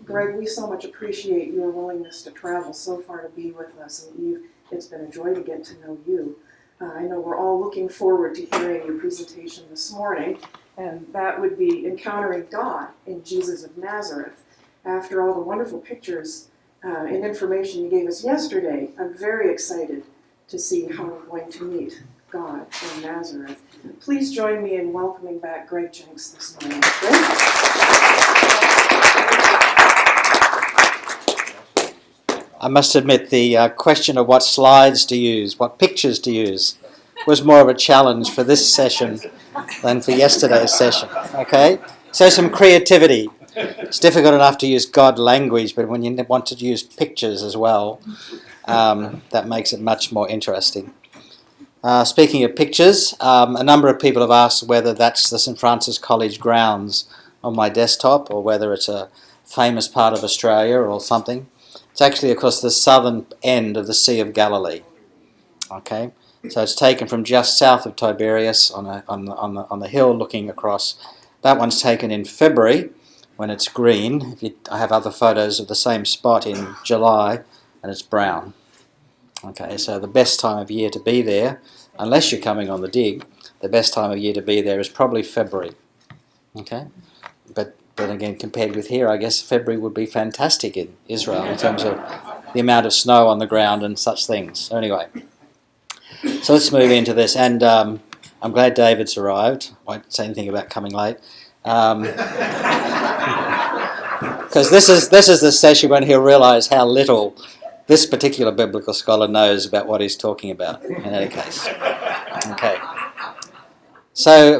Greg, we so much appreciate your willingness to travel so far to be with us, and Eve, it's been a joy to get to know you. I know we're all looking forward to hearing your presentation this morning, and that would be Encountering God in Jesus of Nazareth. After all the wonderful pictures and information you gave us yesterday, I'm very excited to see how we're going to meet God in Nazareth. Please join me in welcoming back Greg Jenks this morning. Greg? I must admit the question of what slides to use, what pictures to use, was more of a challenge for this session than for yesterday's session. Okay? So some creativity. It's difficult enough to use God language, but when you want to use pictures as well, that makes it much more interesting. Speaking of pictures, a number of people have asked whether that's the St. Francis College grounds on my desktop or whether it's a famous part of Australia or something. It's actually across the southern end of the Sea of Galilee. Okay, so it's taken from just south of Tiberias on the hill looking across. That one's taken in February when it's green. I have other photos of the same spot in July and it's brown. Okay, so the best time of year to be there, unless you're coming on the dig, the best time of year to be there is probably February. Okay, but again, compared with here, I guess February would be fantastic in Israel in terms of the amount of snow on the ground and such things. So anyway, so let's move into this. And I'm glad David's arrived. I won't say anything about coming late. Because this is the session when he'll realise how little this particular biblical scholar knows about what he's talking about, in any case. Okay. So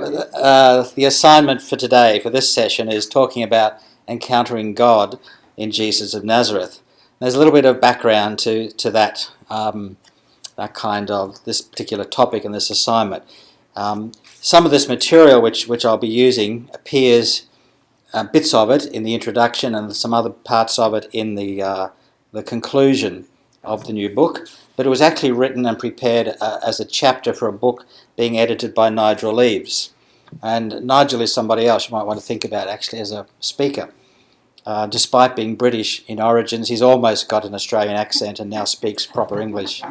the assignment for today, for this session, is talking about encountering God in Jesus of Nazareth. There's a little bit of background to that, that kind of, this particular topic and this assignment. Some of this material which I'll be using appears, bits of it in the introduction and some other parts of it in the conclusion of the new book, but it was actually written and prepared as a chapter for a book being edited by Nigel Leaves. And Nigel is somebody else you might want to think about actually as a speaker. Despite being British in origins, he's almost got an Australian accent and now speaks proper English.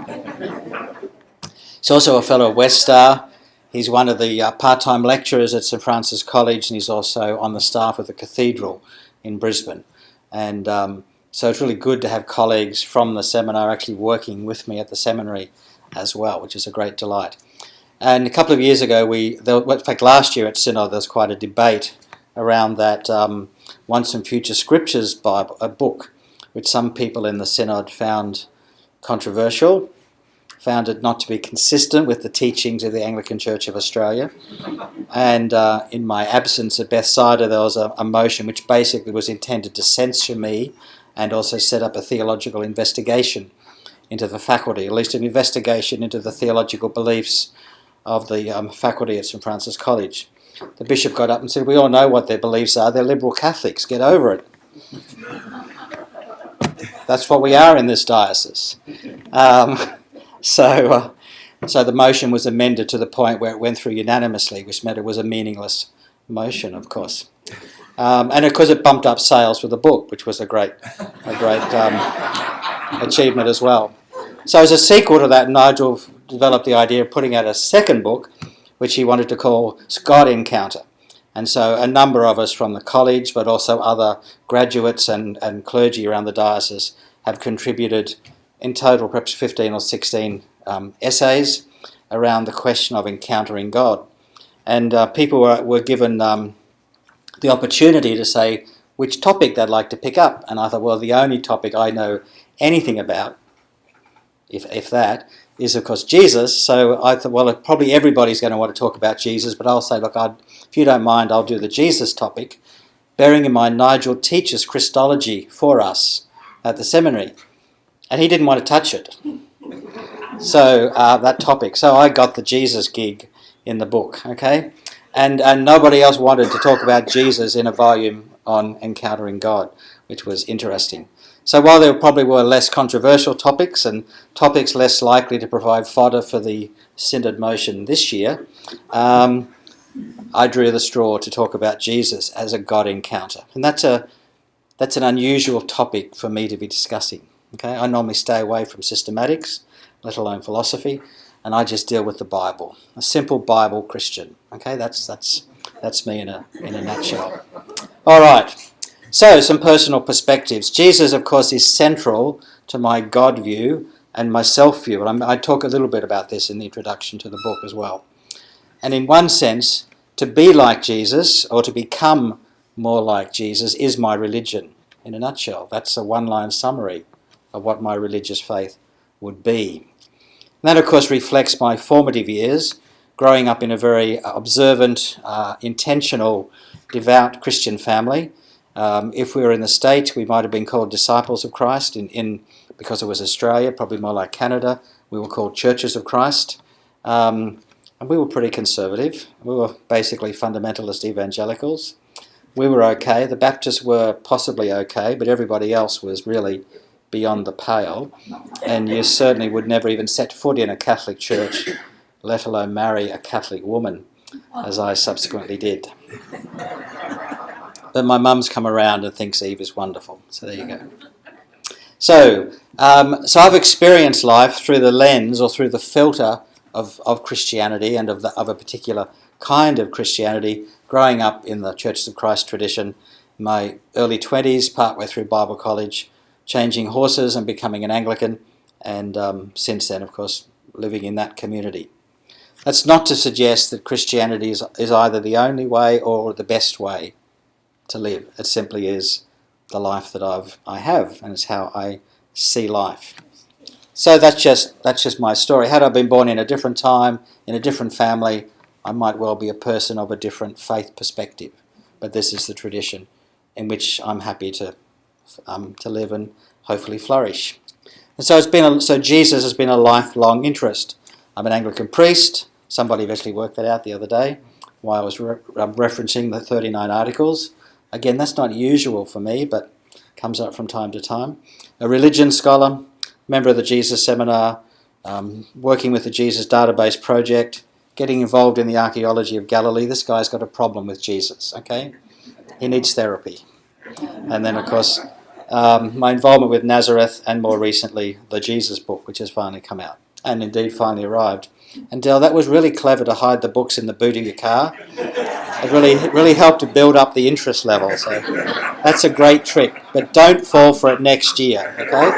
He's also a fellow West Star. He's one of the part-time lecturers at St. Francis College, and he's also on the staff of the Cathedral in Brisbane. And so it's really good to have colleagues from the seminar actually working with me at the seminary as well, which is a great delight. And a couple of years ago, in fact last year at Synod, there was quite a debate around that Once and Future Scriptures Bible, a book, which some people in the Synod found controversial, found it not to be consistent with the teachings of the Anglican Church of Australia. And in my absence at Bethsaida, there was a motion which basically was intended to censure me and also set up a theological investigation into the faculty, at least an investigation into the theological beliefs of the faculty at St. Francis College. The bishop got up and said, "We all know what their beliefs are. They're liberal Catholics. Get over it." That's what we are in this diocese. So the motion was amended to the point where it went through unanimously, which meant it was a meaningless motion, of course. And of course it bumped up sales for the book, which was a great achievement as well. So as a sequel to that, Nigel developed the idea of putting out a second book, which he wanted to call God Encounter. And so a number of us from the college, but also other graduates and clergy around the diocese have contributed in total perhaps 15 or 16 essays around the question of encountering God. And people were given the opportunity to say which topic they'd like to pick up. And I thought, well, the only topic I know anything about, if that, is of course Jesus. So I thought, well, probably everybody's going to want to talk about Jesus, but I'll say, look, if you don't mind, I'll do the Jesus topic, bearing in mind Nigel teaches Christology for us at the seminary. And he didn't want to touch it. So that topic. So I got the Jesus gig in the book, okay? And nobody else wanted to talk about Jesus in a volume on encountering God, which was interesting. So while there probably were less controversial topics and topics less likely to provide fodder for the synod motion this year, I drew the straw to talk about Jesus as a God encounter. And that's a that's an unusual topic for me to be discussing. Okay, I normally stay away from systematics, let alone philosophy, and I just deal with the Bible, a simple Bible Christian. Okay, that's me in a nutshell. All right. So, some personal perspectives. Jesus, of course, is central to my God view and my self view. And I talk a little bit about this in the introduction to the book as well. And in one sense, to be like Jesus or to become more like Jesus is my religion in a nutshell. That's a one-line summary of what my religious faith would be. And that, of course, reflects my formative years, growing up in a very observant, intentional, devout Christian family. If we were in the States, we might have been called disciples of Christ. Because it was Australia, probably more like Canada, we were called churches of Christ. And we were pretty conservative. We were basically fundamentalist evangelicals. We were okay. The Baptists were possibly okay, but everybody else was really beyond the pale. And you certainly would never even set foot in a Catholic church, let alone marry a Catholic woman, as I subsequently did. But my mum's come around and thinks Eve is wonderful. So there you go. So I've experienced life through the lens or through the filter of Christianity and of a particular kind of Christianity, growing up in the Churches of Christ tradition, my early 20s, partway through Bible college, changing horses and becoming an Anglican, and since then, of course, living in that community. That's not to suggest that Christianity is either the only way or the best way to live. It simply is the life that I have, and it's how I see life. So that's just my story. Had I been born in a different time, in a different family, I might well be a person of a different faith perspective. But this is the tradition in which I'm happy to live and hopefully flourish. And so Jesus has been a lifelong interest. I'm an Anglican priest. Somebody eventually worked that out the other day while I was referencing the 39 articles. Again, that's not usual for me, but comes up from time to time. A religion scholar, member of the Jesus Seminar, working with the Jesus Database Project, getting involved in the archaeology of Galilee. This guy's got a problem with Jesus, okay? He needs therapy. And then, of course, my involvement with Nazareth, and more recently, the Jesus book, which has finally come out, and indeed finally arrived. And Del, that was really clever to hide the books in the boot of your car. It really helped to build up the interest level. So that's a great trick. But don't fall for it next year, okay?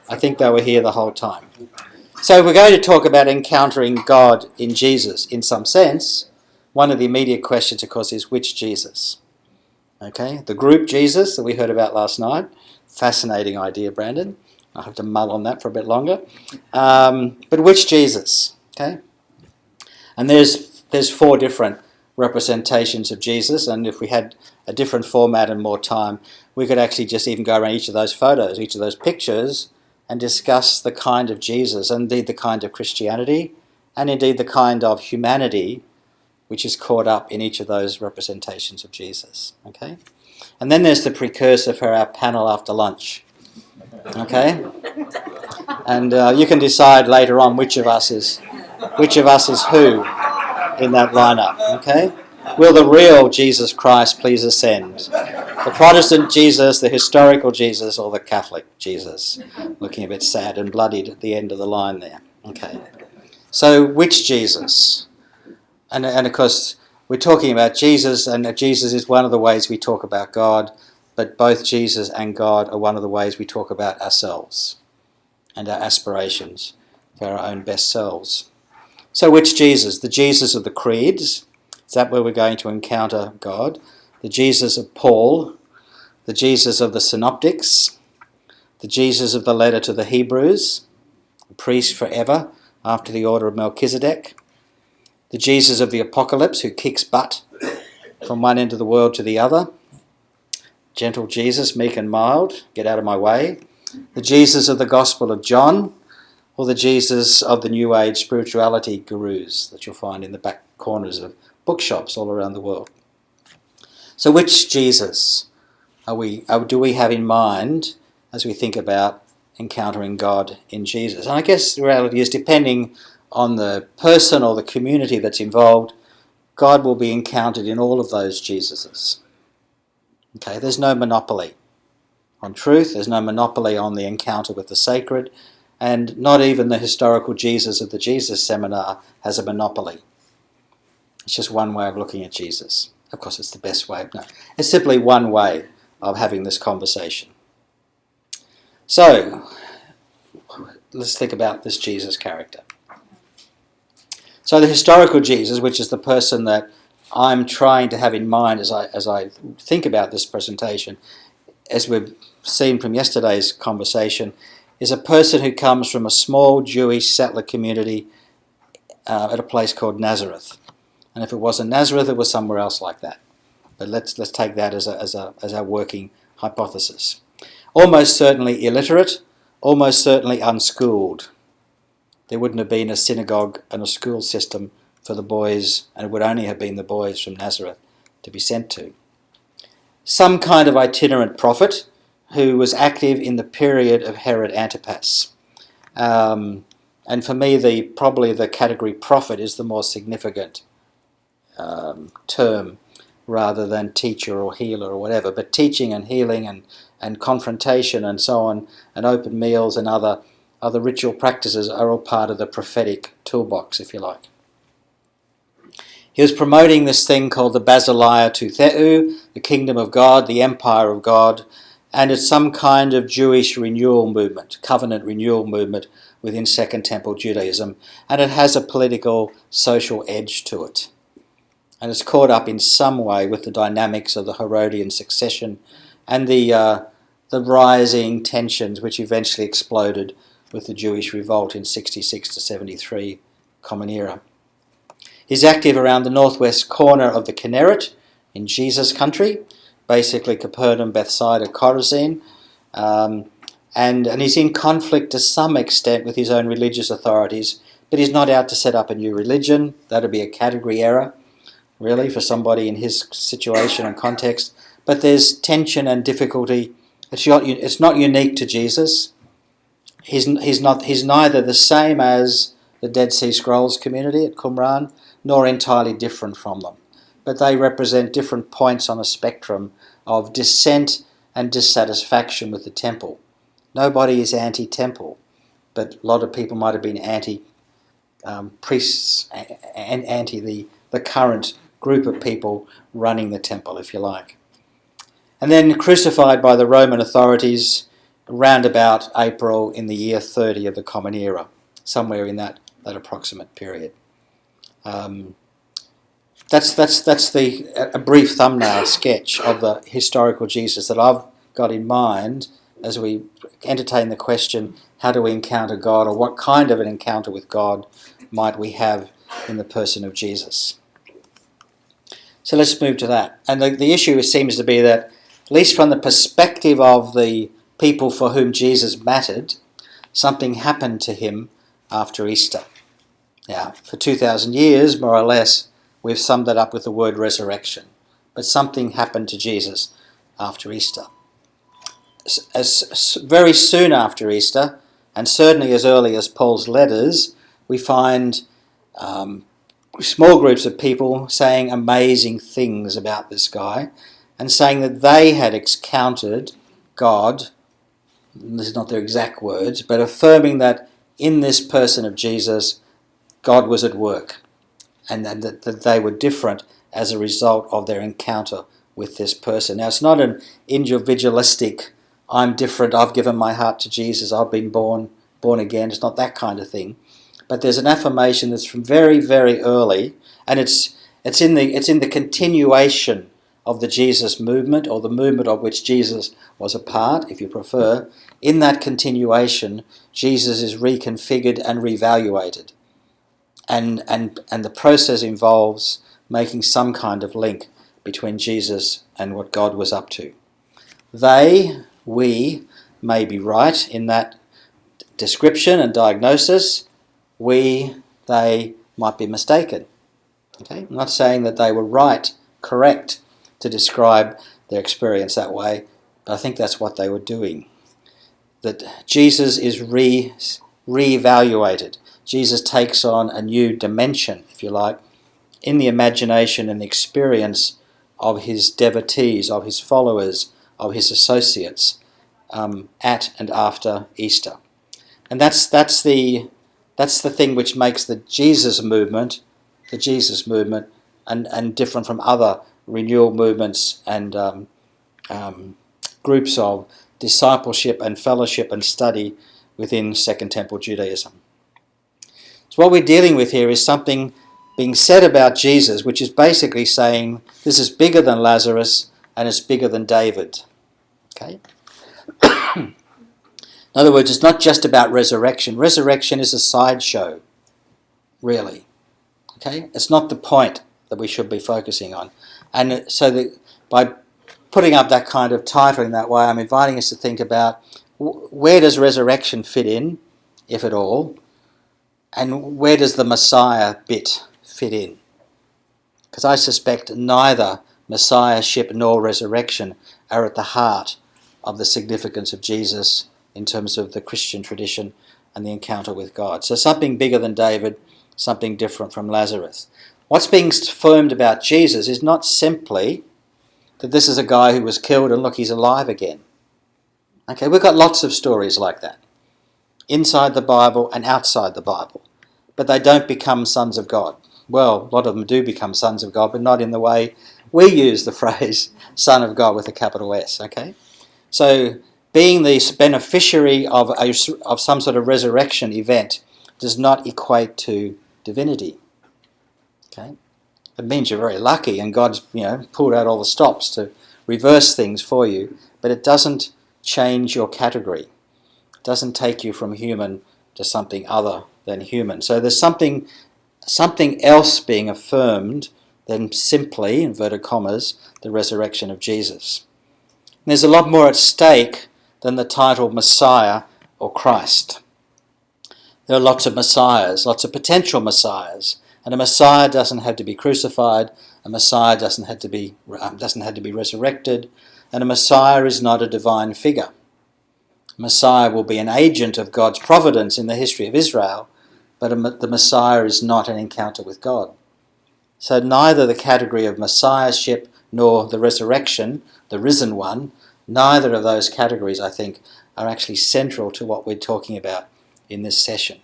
I think they were here the whole time. So we're going to talk about encountering God in Jesus. In some sense, one of the immediate questions, of course, is which Jesus? Okay, the group Jesus that we heard about last night. Fascinating idea, Brandon. I'll have to mull on that for a bit longer. But which Jesus? Okay, and there's 4 different representations of Jesus, and if we had a different format and more time, we could actually just even go around each of those photos, each of those pictures, and discuss the kind of Jesus, and indeed the kind of Christianity, and indeed the kind of humanity which is caught up in each of those representations of Jesus. Okay, and then there's the precursor for our panel after lunch. Okay, and you can decide later on which of us is who in that lineup. Okay, will the real Jesus Christ please ascend? The Protestant Jesus, the historical Jesus, or the Catholic Jesus? Looking a bit sad and bloodied at the end of the line there. Okay, so which Jesus? And of course, we're talking about Jesus, and Jesus is one of the ways we talk about God. But both Jesus and God are one of the ways we talk about ourselves and our aspirations for our own best selves. So which Jesus? The Jesus of the creeds, is that where we're going to encounter God? The Jesus of Paul, the Jesus of the synoptics, the Jesus of the letter to the Hebrews, a priest forever after the order of Melchizedek, the Jesus of the apocalypse who kicks butt from one end of the world to the other, gentle Jesus, meek and mild, get out of my way. The Jesus of the Gospel of John, or the Jesus of the New Age spirituality gurus that you'll find in the back corners of bookshops all around the world. So which Jesus do we have in mind as we think about encountering God in Jesus? And I guess the reality is, depending on the person or the community that's involved, God will be encountered in all of those Jesuses. Okay, there's no monopoly on truth, there's no monopoly on the encounter with the sacred, and not even the historical Jesus of the Jesus Seminar has a monopoly. It's just one way of looking at Jesus. Of course, it's the best way. No, it's simply one way of having this conversation. So, let's think about this Jesus character. So the historical Jesus, which is the person that I'm trying to have in mind as I think about this presentation, as we've seen from yesterday's conversation, is a person who comes from a small Jewish settler community at a place called Nazareth. And if it wasn't Nazareth, it was somewhere else like that. But let's take that as our working hypothesis. Almost certainly illiterate, almost certainly unschooled. There wouldn't have been a synagogue and a school system for the boys, and it would only have been the boys from Nazareth to be sent to. Some kind of itinerant prophet who was active in the period of Herod Antipas. And for me, probably the category prophet is the more significant term rather than teacher or healer or whatever. But teaching and healing and confrontation and so on, and open meals and other ritual practices are all part of the prophetic toolbox, if you like. He was promoting this thing called the Basileia tou Theou, the kingdom of God, the empire of God, and it's some kind of Jewish renewal movement, covenant renewal movement within Second Temple Judaism, and it has a political, social edge to it. And it's caught up in some way with the dynamics of the Herodian succession and the rising tensions which eventually exploded with the Jewish revolt in 66 to 73 Common Era. He's active around the northwest corner of the Kinneret in Jesus country, basically Capernaum, Bethsaida, Chorazin, and he's in conflict to some extent with his own religious authorities, but he's not out to set up a new religion. That'd be a category error, really, for somebody in his situation and context. But there's tension and difficulty. It's not unique to Jesus. He's neither the same as the Dead Sea Scrolls community at Qumran, nor entirely different from them. But they represent different points on a spectrum of dissent and dissatisfaction with the temple. Nobody is anti-temple, but a lot of people might have been anti-priests and anti the current group of people running the temple, if you like. And then crucified by the Roman authorities around about April in the year 30 of the Common Era, somewhere in that approximate period. That's a brief thumbnail sketch of the historical Jesus that I've got in mind as we entertain the question, how do we encounter God, or what kind of an encounter with God might we have in the person of Jesus? So let's move to that. And the issue seems to be that, at least from the perspective of the people for whom Jesus mattered, something happened to him after Easter. Now, for 2,000 years, more or less, we've summed that up with the word resurrection. But something happened to Jesus after Easter. Very soon after Easter, and certainly as early as Paul's letters, we find small groups of people saying amazing things about this guy and saying that they had encountered God. This is not their exact words, but affirming that in this person of Jesus, God was at work, and that they were different as a result of their encounter with this person. Now, it's not an individualistic, I'm different, I've given my heart to Jesus, I've been born again. It's not that kind of thing. But there's an affirmation that's from very, very early, and it's in the continuation of the Jesus movement, or the movement of which Jesus was a part, if you prefer. In that continuation, Jesus is reconfigured and revaluated. And the process involves making some kind of link between Jesus and what God was up to. We may be right in that description and diagnosis. They might be mistaken. Okay? I'm not saying that they were right, correct, to describe their experience that way, but I think that's what they were doing. That Jesus is re-evaluated. Jesus takes on a new dimension, if you like, in the imagination and the experience of his devotees, of his followers, of his associates at and after Easter. And that's the thing which makes the Jesus movement and different from other renewal movements and groups of discipleship and fellowship and study within Second Temple Judaism. So what we're dealing with here is something being said about Jesus, which is basically saying this is bigger than Lazarus and it's bigger than David. Okay? In other words, it's not just about resurrection. Resurrection is a sideshow, really. Okay? It's not the point that we should be focusing on. And so by putting up that kind of title in that way, I'm inviting us to think about where does resurrection fit in, if at all, and where does the Messiah bit fit in? Because I suspect neither Messiahship nor resurrection are at the heart of the significance of Jesus in terms of the Christian tradition and the encounter with God. So something bigger than David, something different from Lazarus. What's being affirmed about Jesus is not simply that this is a guy who was killed and look, he's alive again. Okay, we've got lots of stories like that, inside the Bible and outside the Bible, but they don't become sons of God. Well, a lot of them do become sons of God, but not in the way we use the phrase son of God with a capital S, okay? So being the beneficiary of some sort of resurrection event does not equate to divinity, okay? It means you're very lucky and God's pulled out all the stops to reverse things for you, but it doesn't change your category. It doesn't take you from human to something other than human. So there's something else being affirmed than simply, inverted commas, the resurrection of Jesus. And there's a lot more at stake than the title Messiah or Christ. There are lots of messiahs, lots of potential messiahs, and a Messiah doesn't have to be crucified, a Messiah doesn't have to be resurrected, and a Messiah is not a divine figure. Messiah will be an agent of God's providence in the history of Israel, but the Messiah is not an encounter with God. So neither the category of Messiahship nor the resurrection, the risen one, neither of those categories, I think, are actually central to what we're talking about in this session.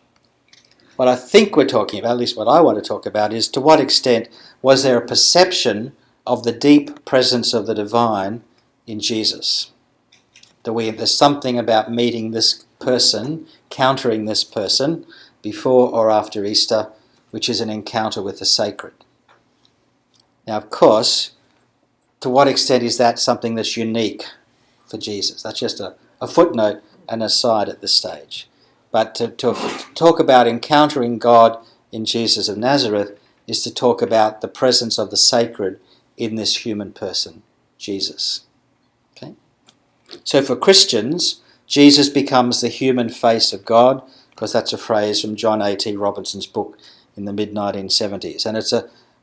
What I think we're talking about, at least what I want to talk about, is to what extent was there a perception of the deep presence of the divine in Jesus? There's something about meeting this person, encountering this person, before or after Easter, which is an encounter with the sacred. Now, of course, to what extent is that something that's unique for Jesus? That's just a footnote and aside at this stage. But to talk about encountering God in Jesus of Nazareth is to talk about the presence of the sacred in this human person, Jesus. Okay? So for Christians, Jesus becomes the human face of God, because that's a phrase from John A.T. Robinson's book in the mid-1970s. And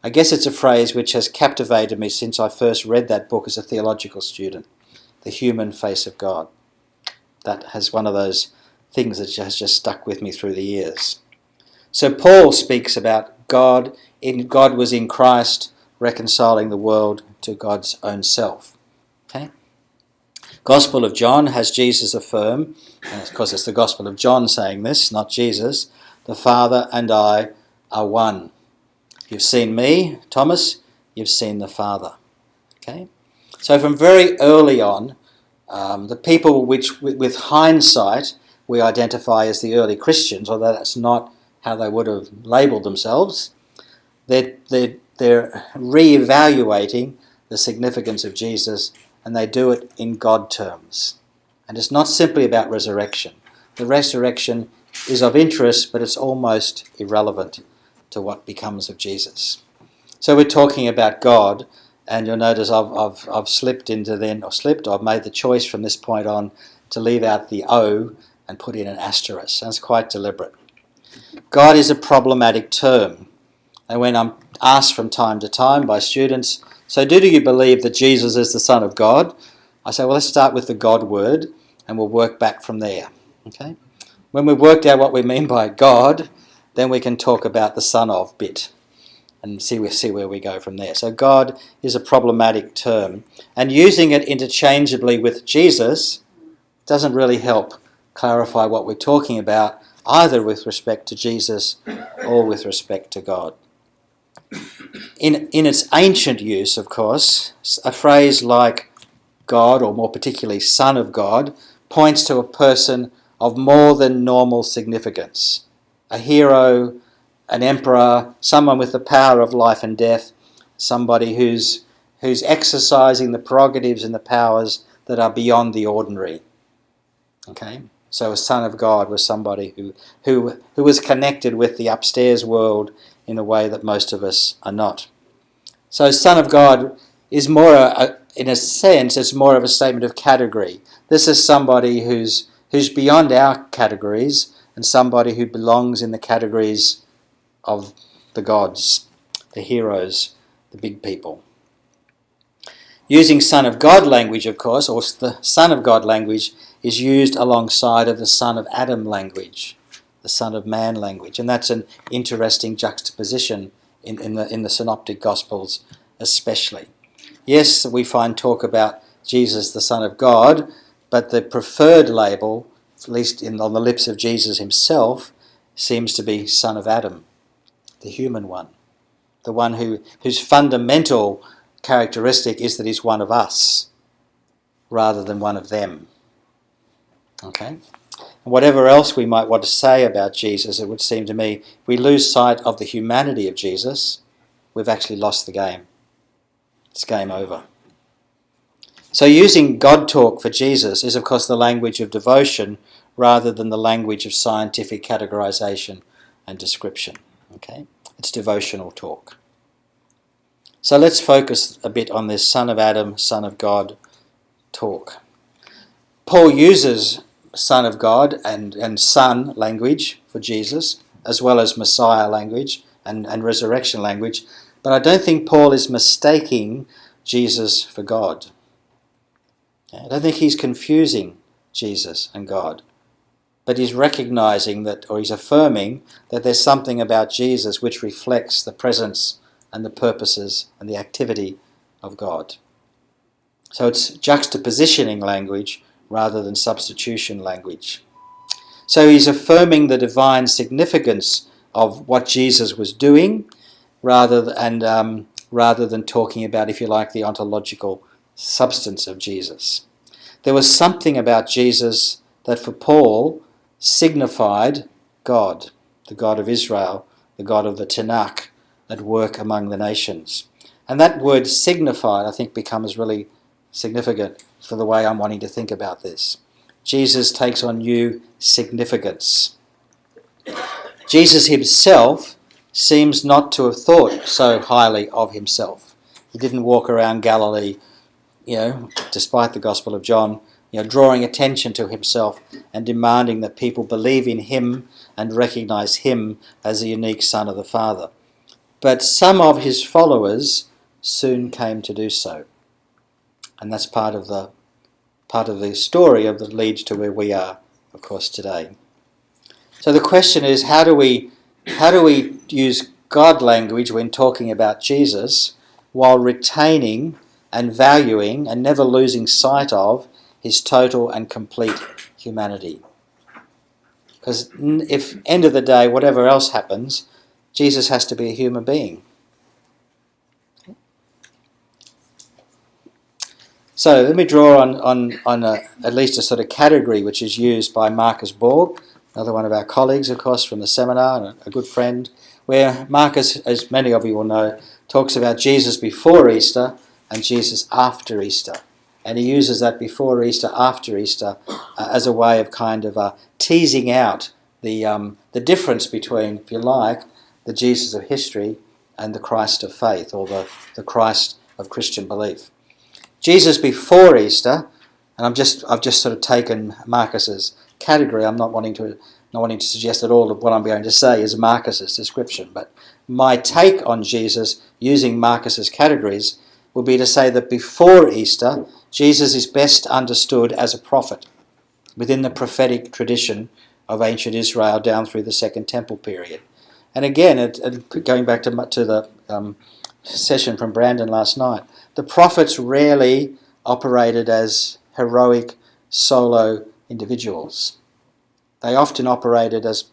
I guess it's a phrase which has captivated me since I first read that book as a theological student, the human face of God. That has one of those things that has just stuck with me through the years. So Paul speaks about God was in Christ reconciling the world to God's own self. Okay? Gospel of John has Jesus affirm, and of course it's the Gospel of John saying this, not Jesus, the Father and I are one. You've seen me, Thomas, you've seen the Father. Okay? So from very early on, the people which with hindsight we identify as the early Christians, although that's not how they would have labelled themselves, they're re-evaluating the significance of Jesus, and they do it in God terms. And it's not simply about resurrection. The resurrection is of interest, but it's almost irrelevant to what becomes of Jesus. So we're talking about God, and you'll notice I've made the choice from this point on to leave out the O and put in an asterisk. That's quite deliberate. God is a problematic term. And when I'm asked from time to time by students, so do you believe that Jesus is the Son of God? I say, well, let's start with the God word and we'll work back from there. Okay? When we've worked out what we mean by God, then we can talk about the Son of bit. and see where we go from there. So God is a problematic term, and using it interchangeably with Jesus doesn't really help clarify what we're talking about, either with respect to Jesus or with respect to God. In its ancient use, of course, a phrase like God, or more particularly Son of God, points to a person of more than normal significance. A hero, an emperor, someone with the power of life and death, somebody who's exercising the prerogatives and the powers that are beyond the ordinary. Okay? So a son of God was somebody who was connected with the upstairs world in a way that most of us are not. So Son of God is more, in a sense, it's more of a statement of category. This is somebody who's beyond our categories, and somebody who belongs in the categories of the gods, the heroes, the big people. Using Son of God language, of course, or the Son of God language, is used alongside of the Son of Adam language, the Son of Man language, and that's an interesting juxtaposition in the Synoptic Gospels especially. Yes, we find talk about Jesus, the Son of God, but the preferred label, at least on the lips of Jesus himself, seems to be Son of Adam, the human one, the one whose fundamental characteristic is that he's one of us rather than one of them. Okay? And whatever else we might want to say about Jesus, it would seem to me, if we lose sight of the humanity of Jesus, we've actually lost the game. It's game over. So using God talk for Jesus is, of course, the language of devotion rather than the language of scientific categorization and description. Okay? It's devotional talk. So let's focus a bit on this Son of Adam, Son of God talk. Paul uses Son of God and Son language for Jesus, as well as Messiah language and resurrection language, but I don't think Paul is mistaking Jesus for God. I don't think he's confusing Jesus and God, but he's recognizing that, or he's affirming that there's something about Jesus which reflects the presence and the purposes and the activity of God. So it's juxtapositioning language rather than substitution language. So he's affirming the divine significance of what Jesus was doing rather than talking about, if you like, the ontological substance of Jesus. There was something about Jesus that for Paul signified God, the God of Israel, the God of the Tanakh, at work among the nations. And that word signified, I think, becomes really significant for the way I'm wanting to think about this. Jesus takes on new significance. Jesus himself seems not to have thought so highly of himself. He didn't walk around Galilee, despite the Gospel of John, drawing attention to himself and demanding that people believe in him and recognize him as a unique Son of the Father. But some of his followers soon came to do so. And that's part of the story that leads to where we are, of course, today. So the question is, how do we use God language when talking about Jesus while retaining and valuing and never losing sight of his total and complete humanity? Because if, end of the day, whatever else happens, Jesus has to be a human being. So let me draw on at least a sort of category which is used by Marcus Borg, another one of our colleagues, of course, from the seminar, and a good friend, where Marcus, as many of you will know, talks about Jesus before Easter and Jesus after Easter. And he uses that before Easter, after Easter, as a way of kind of teasing out the difference between, if you like, the Jesus of history and the Christ of faith, or the Christ of Christian belief. Jesus before Easter, and I've just sort of taken Marcus's category. I'm not wanting to suggest that all of what I'm going to say is Marcus's description, but my take on Jesus using Marcus's categories would be to say that before Easter, Jesus is best understood as a prophet within the prophetic tradition of ancient Israel down through the Second Temple period. And again, going back to the session from Brandon last night. The prophets rarely operated as heroic solo individuals. They often operated as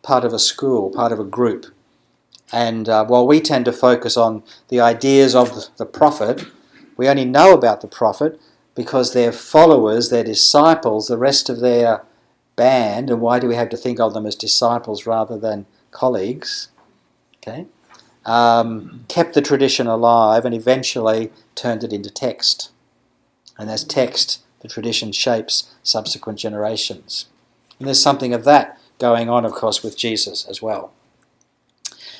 part of a school, part of a group. And while we tend to focus on the ideas of the prophet, we only know about the prophet because their followers, their disciples, the rest of their band, and why do we have to think of them as disciples rather than colleagues, okay, kept the tradition alive and eventually turned it into text. And as text, the tradition shapes subsequent generations. And there's something of that going on, of course, with Jesus as well.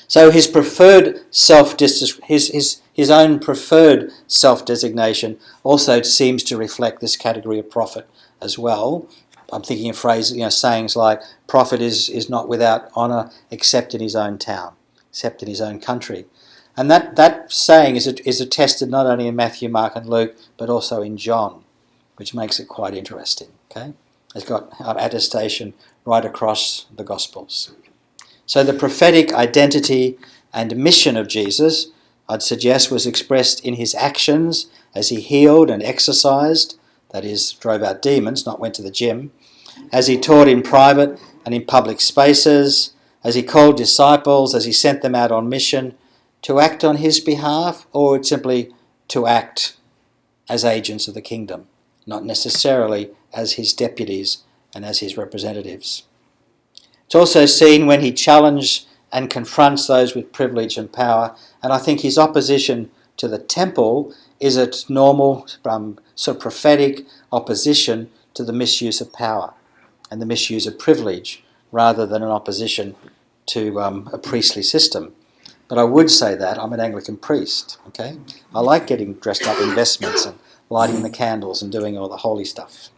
So his preferred his own preferred self-designation also seems to reflect this category of prophet as well. I'm thinking of phrases, sayings like, prophet is not without honour except in his own town, except in his own country. And that saying is attested not only in Matthew, Mark and Luke, but also in John, which makes it quite interesting. Okay, it's got attestation right across the Gospels. So the prophetic identity and mission of Jesus, I'd suggest, was expressed in his actions as he healed and exorcised, that is, drove out demons, not went to the gym, as he taught in private and in public spaces, as he called disciples, as he sent them out on mission to act on his behalf, or simply to act as agents of the kingdom, not necessarily as his deputies and as his representatives. It's also seen when he challenged and confronts those with privilege and power, and I think his opposition to the temple is a normal sort of prophetic opposition to the misuse of power and the misuse of privilege, rather than an opposition to a priestly system. But I would say that I'm an Anglican priest, okay? I like getting dressed up in vestments and lighting the candles and doing all the holy stuff.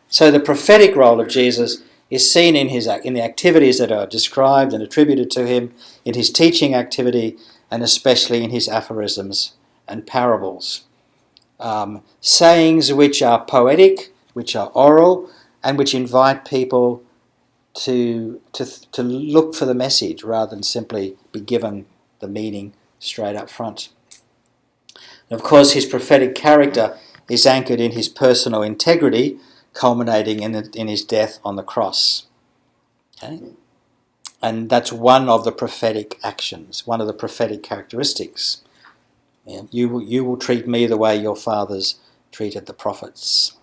So the prophetic role of Jesus is seen in the activities that are described and attributed to him, in his teaching activity, and especially in his aphorisms and parables. Sayings which are poetic, which are oral, and which invite people to look for the message rather than simply be given the meaning straight up front. And of course, his prophetic character is anchored in his personal integrity, culminating in his death on the cross. Okay? And that's one of the prophetic actions, one of the prophetic characteristics. Yeah, you will treat me the way your fathers treated the prophets.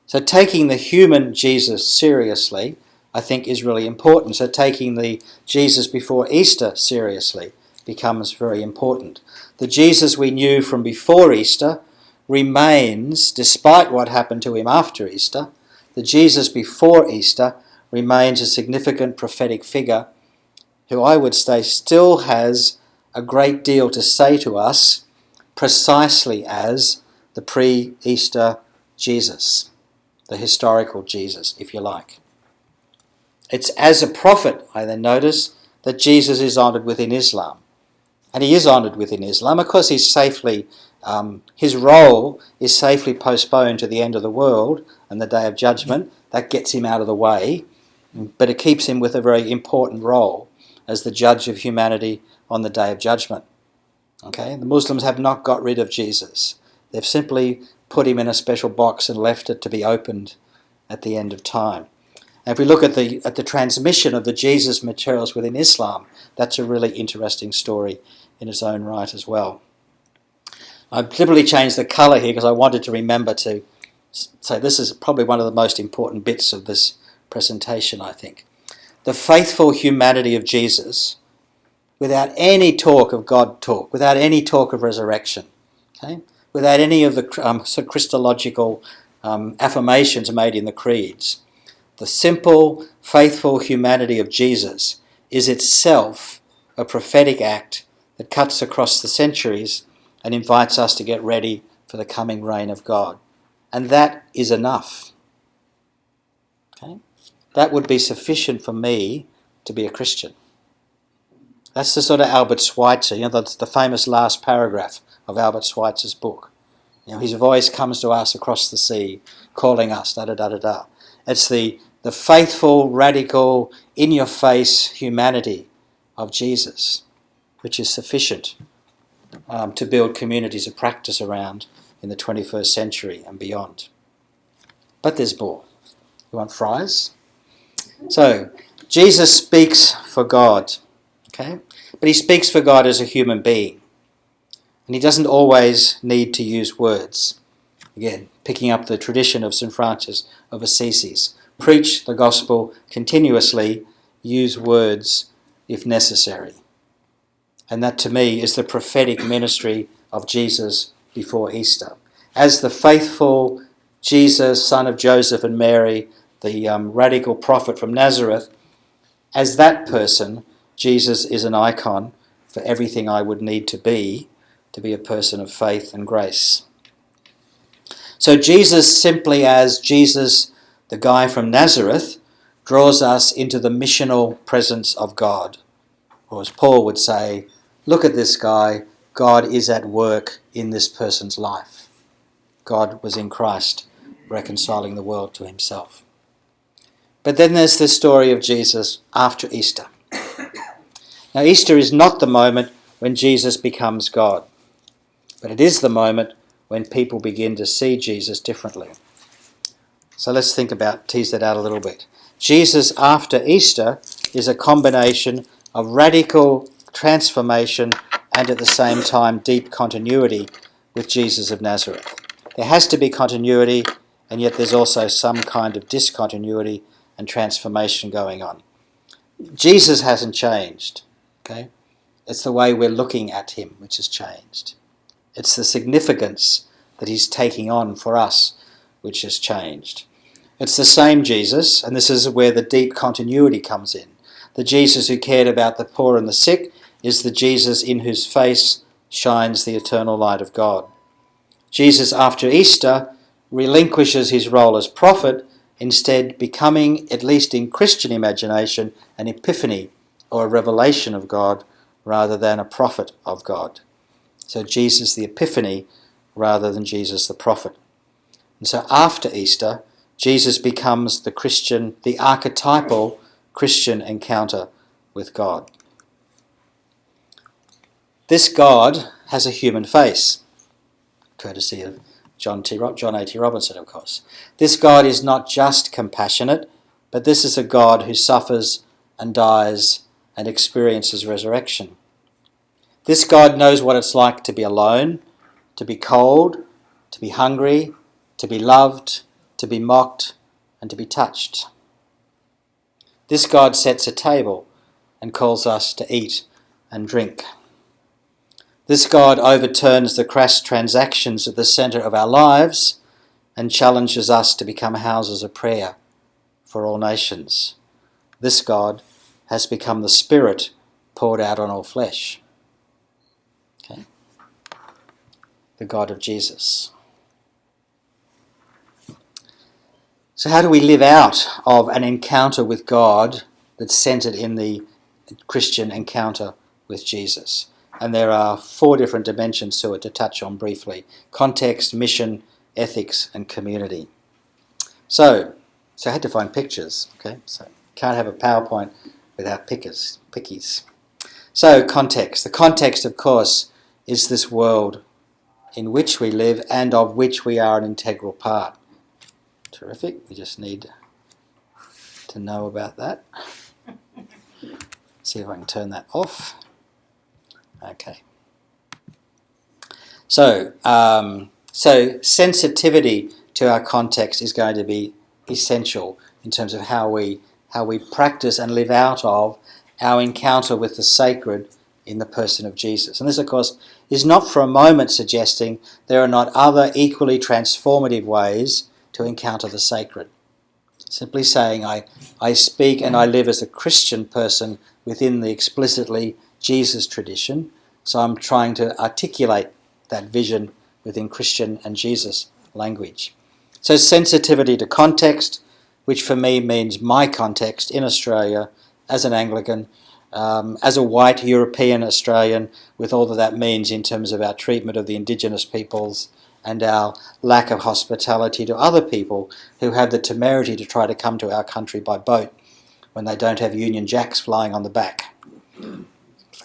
So taking the human Jesus seriously, I think, is really important. So taking the Jesus before Easter seriously becomes very important. The Jesus we knew from before Easter remains, despite what happened to him after Easter. The Jesus before Easter remains a significant prophetic figure who, I would say, still has a great deal to say to us, precisely as the pre-Easter Jesus, the historical Jesus, if you like. It's as a prophet, I then notice, that Jesus is honoured within Islam. And he is honoured within Islam. Of course, his role is safely postponed to the end of the world and the Day of Judgment. That gets him out of the way, but it keeps him with a very important role as the judge of humanity on the Day of Judgment. Okay, the Muslims have not got rid of Jesus. They've simply put him in a special box and left it to be opened at the end of time. And if we look at the transmission of the Jesus materials within Islam, that's a really interesting story in its own right as well. I deliberately changed the colour here because I wanted to remember to say this is probably one of the most important bits of this presentation, I think. The faithful humanity of Jesus, without any talk of God talk, without any talk of resurrection, okay? Without any of the sort of Christological affirmations made in the creeds. The simple, faithful humanity of Jesus is itself a prophetic act that cuts across the centuries and invites us to get ready for the coming reign of God. And that is enough. Okay? That would be sufficient for me to be a Christian. That's the sort of Albert Schweitzer, the famous last paragraph of Albert Schweitzer's book. His voice comes to us across the sea, calling us, da-da-da-da-da. It's the faithful, radical, in-your-face humanity of Jesus. which is sufficient to build communities of practice around in the 21st century and beyond. But there's more. You want fries? So, Jesus speaks for God, okay? But he speaks for God as a human being. And he doesn't always need to use words. Again, picking up the tradition of St. Francis of Assisi. Preach the gospel continuously, use words if necessary. And that to me is the prophetic ministry of Jesus before Easter. As the faithful Jesus, son of Joseph and Mary, the radical prophet from Nazareth, as that person, Jesus is an icon for everything I would need to be a person of faith and grace. So Jesus, simply as Jesus, the guy from Nazareth, draws us into the missional presence of God. Or as Paul would say, look at this guy, God is at work in this person's life. God was in Christ, reconciling the world to himself. But then there's the story of Jesus after Easter. Now, Easter is not the moment when Jesus becomes God, but it is the moment when people begin to see Jesus differently. So let's tease that out a little bit. Jesus after Easter is a combination of radical transformation and at the same time deep continuity with Jesus of Nazareth. There has to be continuity, and yet there's also some kind of discontinuity and transformation going on. Jesus hasn't changed, okay? It's the way we're looking at him which has changed. It's the significance that he's taking on for us which has changed. It's the same Jesus, and this is where the deep continuity comes in. The Jesus who cared about the poor and the sick is the Jesus in whose face shines the eternal light of God. Jesus after Easter relinquishes his role as prophet, instead becoming, at least in Christian imagination, an epiphany or a revelation of God rather than a prophet of God. So Jesus the epiphany rather than Jesus the prophet. And so after Easter, Jesus becomes the archetypal Christian encounter with God. This God has a human face, courtesy of John A.T. Robinson, of course. This God is not just compassionate, but this is a God who suffers and dies and experiences resurrection. This God knows what it's like to be alone, to be cold, to be hungry, to be loved, to be mocked, and to be touched. This God sets a table and calls us to eat and drink. This God overturns the crass transactions at the centre of our lives and challenges us to become houses of prayer for all nations. This God has become the Spirit poured out on all flesh. Okay? The God of Jesus. So how do we live out of an encounter with God that's centred in the Christian encounter with Jesus? And there are 4 different dimensions to it to touch on briefly: context, mission, ethics, and community. So I had to find pictures, okay? So can't have a PowerPoint without pickies. So context. The context, of course, is this world in which we live and of which we are an integral part. Terrific. We just need to know about that. See if I can turn that off. Okay. So sensitivity to our context is going to be essential in terms of how we practice and live out of our encounter with the sacred in the person of Jesus. And this, of course, is not for a moment suggesting there are not other equally transformative ways to encounter the sacred. Simply saying I speak and I live as a Christian person within the explicitly Jesus tradition, so I'm trying to articulate that vision within Christian and Jesus language. So sensitivity to context, which for me means my context in Australia as an Anglican, as a white European Australian, with all that means in terms of our treatment of the Indigenous peoples and our lack of hospitality to other people who have the temerity to try to come to our country by boat when they don't have Union Jacks flying on the back.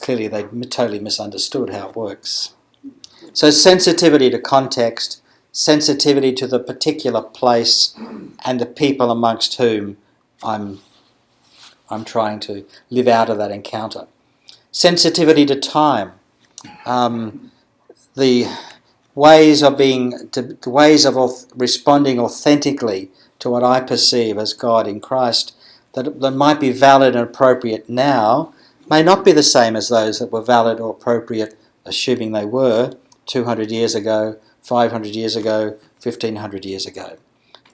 clearly they totally misunderstood how it works. So sensitivity to context, sensitivity to the particular place and the people amongst whom I'm trying to live out of that encounter. Sensitivity to time, the ways of responding authentically to what I perceive as God in Christ that might be valid and appropriate now may not be the same as those that were valid or appropriate, assuming they were 200 years ago, 500 years ago, 1500 years ago.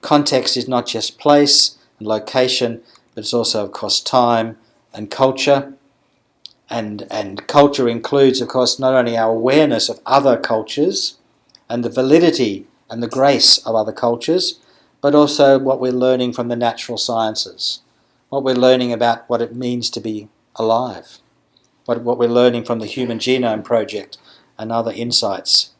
Context is not just place and location, but it's also, of course, time and culture. And culture includes, of course, not only our awareness of other cultures and the validity and the grace of other cultures, but also what we're learning from the natural sciences, what we're learning about what it means to be alive, what we're learning from the Human Genome Project and other insights.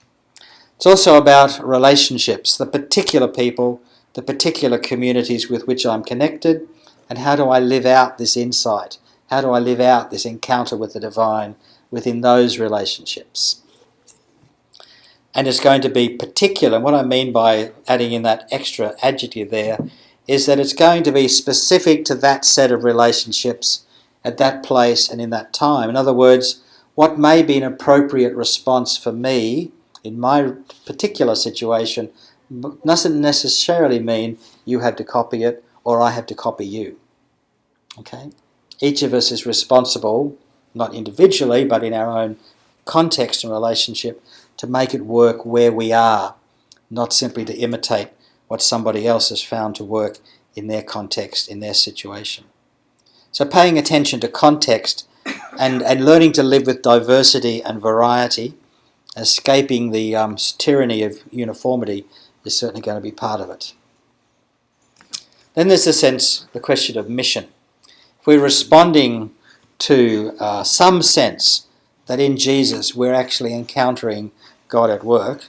It's also about relationships, the particular people, the particular communities with which I'm connected, and how do I live out this insight? How do I live out this encounter with the divine within those relationships? And it's going to be particular. And what I mean by adding in that extra adjective there is that it's going to be specific to that set of relationships at that place and in that time. In other words, what may be an appropriate response for me in my particular situation doesn't necessarily mean you have to copy it or I have to copy you. Okay? Each of us is responsible, not individually, but in our own context and relationship, to make it work where we are, not simply to imitate what somebody else has found to work in their context, in their situation. So paying attention to context and learning to live with diversity and variety, escaping the tyranny of uniformity, is certainly going to be part of it. Then there's the question of mission. If we're responding to some sense that in Jesus we're actually encountering God at work,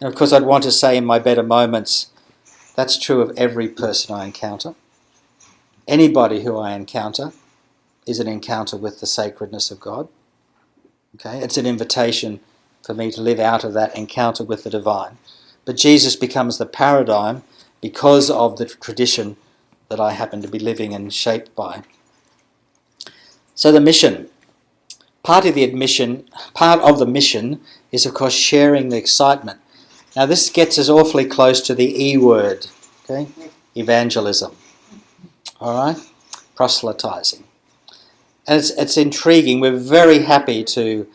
and of course I'd want to say in my better moments, that's true of every person I encounter. Anybody who I encounter is an encounter with the sacredness of God. Okay, it's an invitation for me to live out of that encounter with the divine. But Jesus becomes the paradigm because of the tradition that I happen to be living and shaped by. So the mission. Part of the mission is, of course, sharing the excitement. Now this gets us awfully close to the E word, okay? Evangelism. All right? Proselytizing. And it's intriguing. We're very happy to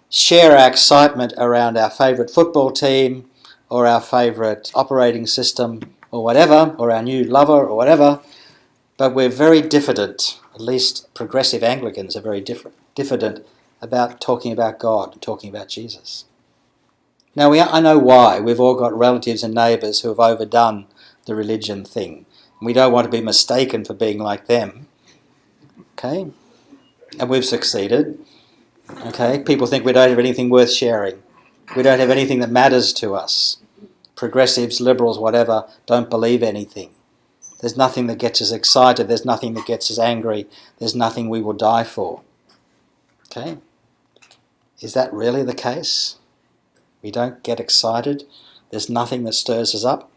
share our excitement around our favourite football team or our favourite operating system or whatever, or our new lover or whatever, but we're very diffident, at least progressive Anglicans are very diffident about talking about God and talking about Jesus. Now, I know why. We've all got relatives and neighbours who have overdone the religion thing. We don't want to be mistaken for being like them. Okay? And we've succeeded. Okay? People think we don't have anything worth sharing. We don't have anything that matters to us. Progressives, liberals, whatever, don't believe anything. There's nothing that gets us excited. There's nothing that gets us angry. There's nothing we will die for. Okay? Is that really the case? We don't get excited. There's nothing that stirs us up.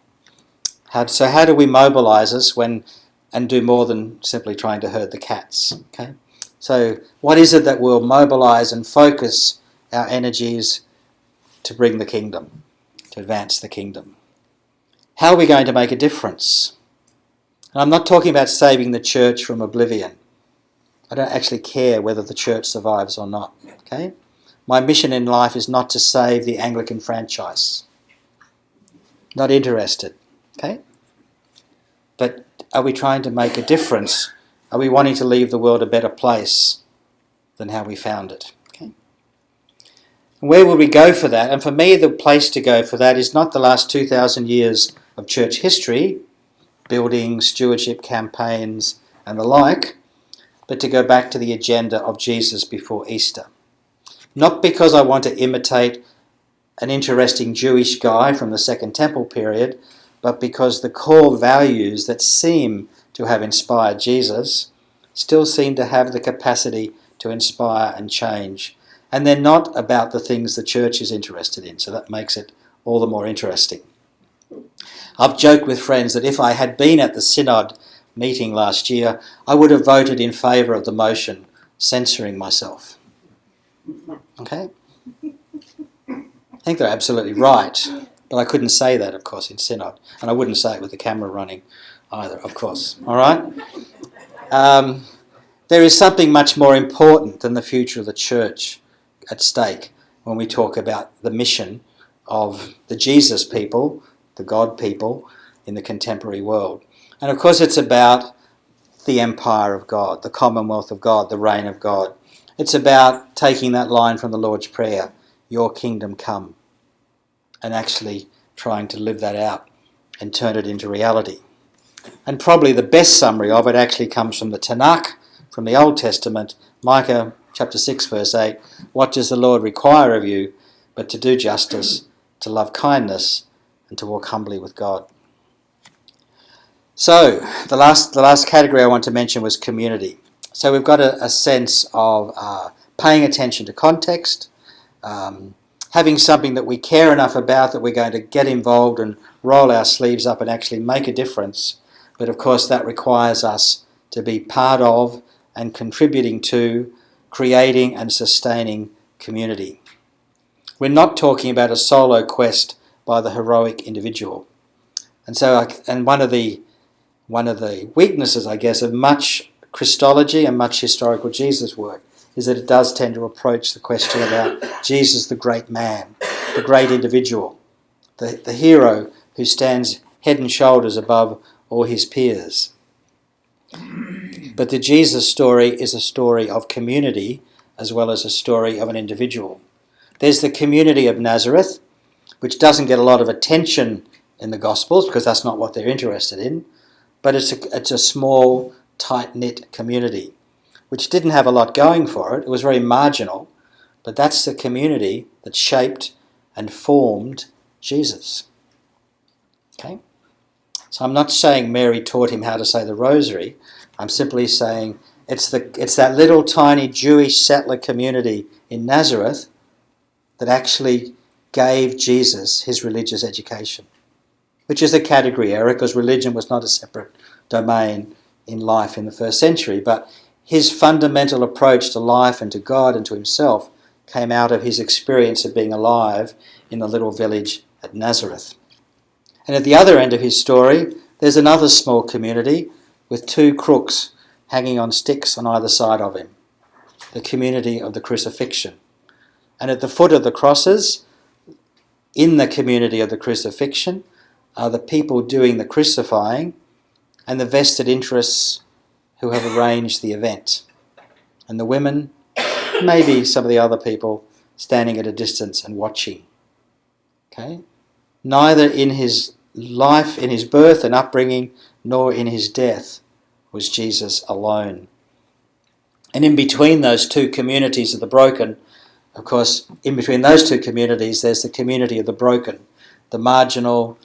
So how do we mobilise us and do more than simply trying to herd the cats? Okay. So what is it that will mobilise and focus our energies to bring the kingdom, to advance the kingdom? How are we going to make a difference? And I'm not talking about saving the church from oblivion. I don't actually care whether the church survives or not. Okay. My mission in life is not to save the Anglican franchise. Not interested. Okay? But are we trying to make a difference? Are we wanting to leave the world a better place than how we found it? Okay? And where will we go for that? And for me, the place to go for that is not the last 2,000 years of church history, building, stewardship campaigns and the like, but to go back to the agenda of Jesus before Easter. Not because I want to imitate an interesting Jewish guy from the Second Temple period, but because the core values that seem to have inspired Jesus still seem to have the capacity to inspire and change. And they're not about the things the church is interested in, so that makes it all the more interesting. I've joked with friends that if I had been at the Synod meeting last year, I would have voted in favour of the motion censoring myself. Okay? I think they're absolutely right, but I couldn't say that, of course, in Synod, and I wouldn't say it with the camera running either, of course. All right? There is something much more important than the future of the church at stake when we talk about the mission of the Jesus people, the God people in the contemporary world. And of course it's about the empire of God, the commonwealth of God, the reign of God. It's about taking that line from the Lord's Prayer, your kingdom come, and actually trying to live that out and turn it into reality. And probably the best summary of it actually comes from the Tanakh, from the Old Testament, Micah chapter 6 verse 8. What does the Lord require of you but to do justice, to love kindness, and to walk humbly with God? So the last category I want to mention was community. So we've got a sense of paying attention to context, having something that we care enough about that we're going to get involved and roll our sleeves up and actually make a difference. But of course that requires us to be part of and contributing to creating and sustaining community. We're not talking about a solo quest by the heroic individual. And so, one of the weaknesses, I guess, of much Christology and much historical Jesus work is that it does tend to approach the question about Jesus, the great man, the great individual, the hero who stands head and shoulders above all his peers. But the Jesus story is a story of community as well as a story of an individual. There's the community of Nazareth, which doesn't get a lot of attention in the Gospels because that's not what they're interested in, but it's a small, tight-knit community, which didn't have a lot going for it. It was very marginal, but that's the community that shaped and formed Jesus. Okay? So I'm not saying Mary taught him how to say the rosary. I'm simply saying it's that little tiny Jewish settler community in Nazareth that actually gave Jesus his religious education, which is a category error because religion was not a separate domain in life in the first century, but his fundamental approach to life and to God and to himself came out of his experience of being alive in the little village at Nazareth. And at the other end of his story, there's another small community with two crooks hanging on sticks on either side of him, the community of the crucifixion. And at the foot of the crosses, in the community of the crucifixion, are the people doing the crucifying and the vested interests who have arranged the event. And the women, maybe some of the other people, standing at a distance and watching. Okay? Neither in his life, in his birth and upbringing, nor in his death was Jesus alone. And in between those two communities of the broken, of course, in between those two communities, there's the community of the broken, the marginal,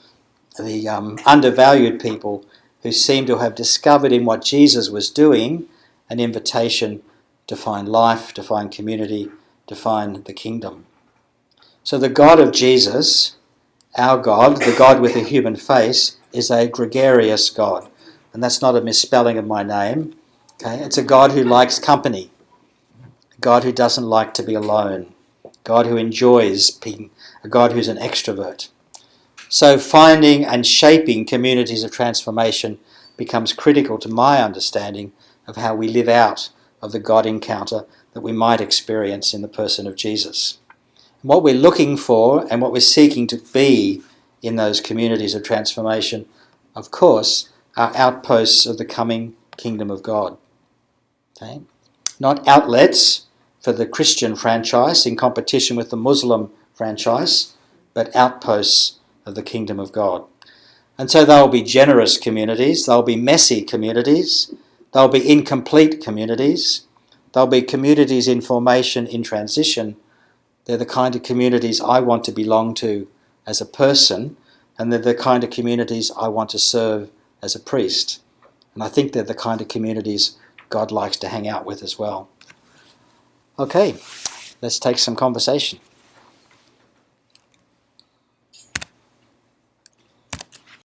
the undervalued people who seem to have discovered in what Jesus was doing an invitation to find life, to find community, to find the kingdom. So the God of Jesus, our God, the God with a human face, is a gregarious God. And that's not a misspelling of my name. Okay? It's a God who likes company, a God who doesn't like to be alone, a God who enjoys being, a God who's an extrovert. So finding and shaping communities of transformation becomes critical to my understanding of how we live out of the God encounter that we might experience in the person of Jesus. And what we're looking for and what we're seeking to be in those communities of transformation, of course, are outposts of the coming kingdom of God. Okay? Not outlets for the Christian franchise in competition with the Muslim franchise, but outposts of the kingdom of God. And so there will be generous communities, there will be messy communities, there will be incomplete communities, there will be communities in formation, in transition. They're the kind of communities I want to belong to as a person, and they're the kind of communities I want to serve as a priest. And I think they're the kind of communities God likes to hang out with as well. Okay, let's take some conversation.